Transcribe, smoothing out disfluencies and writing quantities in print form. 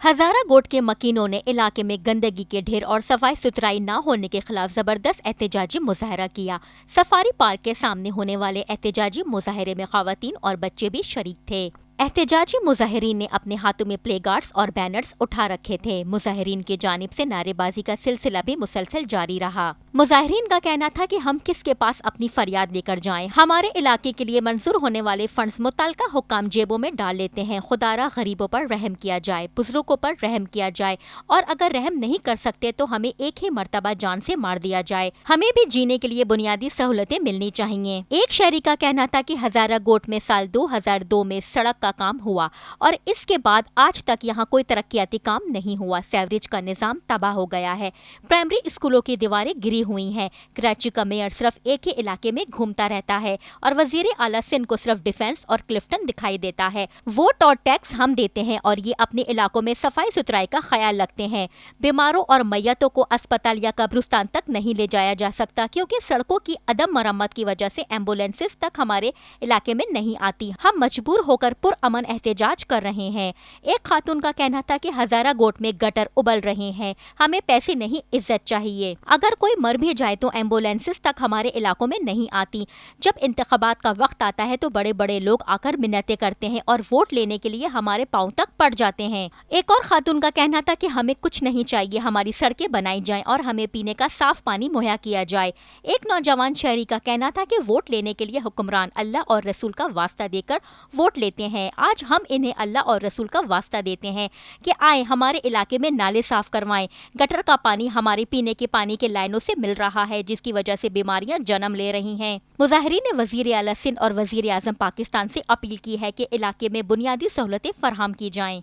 हजारा गोट के मकीनों ने इलाके में गंदगी के ढेर और सफाई सुथराई न होने के खिलाफ जबरदस्त एहतजाजी मुजाहरा किया। सफारी पार्क के सामने होने वाले एहतजाजी मुजाहरे में खवातीन और बच्चे भी शरीक थे। एहतजाजी मुजाहिरीन ने अपने हाथों में प्ले कार्ड्स और बैनर्स उठा रखे थे। मुजाहिरीन की जानिब से नारेबाजी का सिलसिला भी मुसलसल जारी रहा। मुजाहिरीन का कहना था कि हम किसके पास अपनी फरियाद लेकर जाएं? हमारे इलाके के लिए मंजूर होने वाले फंड्स मुतल्लिका हुक्काम जेबों में डाल लेते हैं। खुदारा गरीबों पर रहम किया जाए, बुजुर्गों पर रहम किया जाए, और अगर रहम नहीं कर सकते तो हमें एक ही मर्तबा जान से मार दिया जाए। हमें भी जीने के लिए बुनियादी सहूलतें मिलनी चाहिए। एक शहरी का कहना था कि हजारा गोट में साल 2002 में सड़क का काम हुआ और इसके बाद आज तक यहाँ कोई तरक्याती काम नहीं हुआ। सेवरेज का निजाम तबाह हो गया है। प्राइमरी स्कूलों की दीवारें गिरी हुई हैं। कराची का मेयर सिर्फ एक ही इलाके में घूमता रहता है और वजीर आला सिंध को सिर्फ डिफेंस और क्लिफ्टन दिखाई देता है। वोट और टैक्स हम देते हैं और ये अपने इलाकों में सफाई सुथराई का ख्याल रखते हैं। बीमारों और मैयतों को अस्पताल या कब्रिस्तान तक नहीं ले जाया जा सकता क्योंकि सड़कों की अदम मरम्मत की वजह से एम्बुलेंसेस तक हमारे इलाके में नहीं आती। हम मजबूर होकर पुरअमन एहतजाज कर रहे हैं। एक खातून का कहना था कि हजारा गोट में गटर उबल रहे हैं, हमें पैसे नहीं इज्जत चाहिए। अगर कोई मर भी जाए तो एम्बुलेंसेस तक हमारे इलाकों में नहीं आती। जब इंतखाबात का वक्त आता है तो बड़े बड़े लोग आकर मिन्नतें करते हैं और वोट लेने के लिए हमारे पाँव तक पड़ जाते हैं। एक और खातून का कहना था कि हमें कुछ नहीं चाहिए, हमारी सड़कें बनाई जाएं और हमें पीने का साफ पानी मुहैया किया जाए। एक नौजवान शहरी का कहना था कि वोट लेने के लिए हुक्मरान अल्लाह और रसूल का वास्ता देकर वोट लेते हैं। आज हम इन्हें अल्लाह और रसूल का वास्ता देते हैं कि आए हमारे इलाके में नाले साफ करवाएं। गटर का पानी हमारे पीने के पानी के लाइनों से मिल रहा है जिसकी वजह से बीमारियां जन्म ले रही हैं। मुजाहिरीन ने वजीर आला सिंध और वजीर आजम पाकिस्तान से अपील की है कि इलाके में बुनियादी सहूलतें फराहम की जाएं।